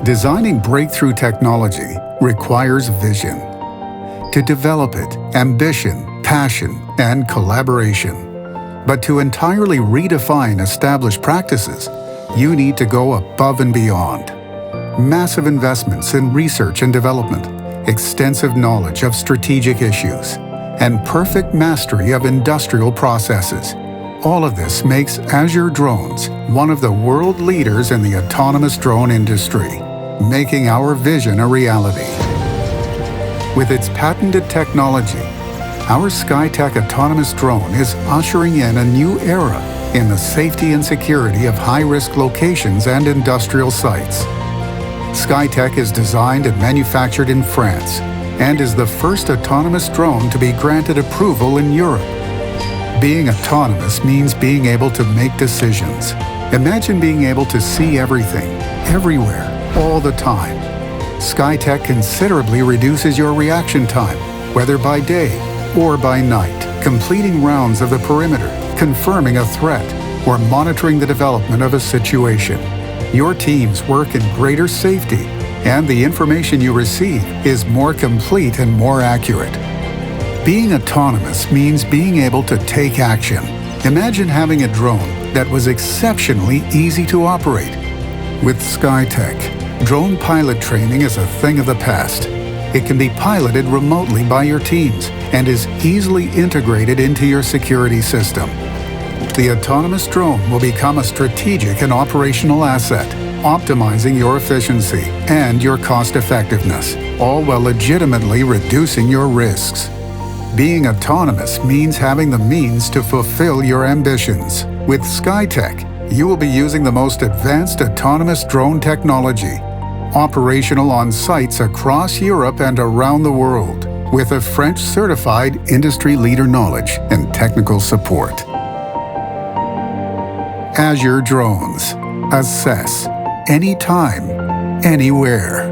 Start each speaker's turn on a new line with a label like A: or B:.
A: Designing breakthrough technology requires vision. To develop it, ambition, passion, and collaboration. But to entirely redefine established practices, you need to go above and beyond. Massive investments in research and development, extensive knowledge of strategic issues, and perfect mastery of industrial processes. All of this makes Azur Drones one of the world leaders in the autonomous drone industry, making our vision a reality. With its patented technology, our SkyTech autonomous drone is ushering in a new era in the safety and security of high-risk locations and industrial sites. SkyTech is designed and manufactured in France and is the first autonomous drone to be granted approval in Europe. Being autonomous means being able to make decisions. Imagine being able to see everything, everywhere, all the time. SkyTech considerably reduces your reaction time, whether by day or by night, completing rounds of the perimeter, confirming a threat, or monitoring the development of a situation. Your teams work in greater safety, and the information you receive is more complete and more accurate. Being autonomous means being able to take action. Imagine having a drone that was exceptionally easy to operate. With SkyTech, drone pilot training is a thing of the past. It can be piloted remotely by your teams and is easily integrated into your security system. The autonomous drone will become a strategic and operational asset, optimizing your efficiency and your cost-effectiveness, all while legitimately reducing your risks. Being autonomous means having the means to fulfill your ambitions. With SkyTech, you will be using the most advanced autonomous drone technology, operational on sites across Europe and around the world, with a French-certified industry leader knowledge and technical support. Azur Drones. Assess anytime, anywhere.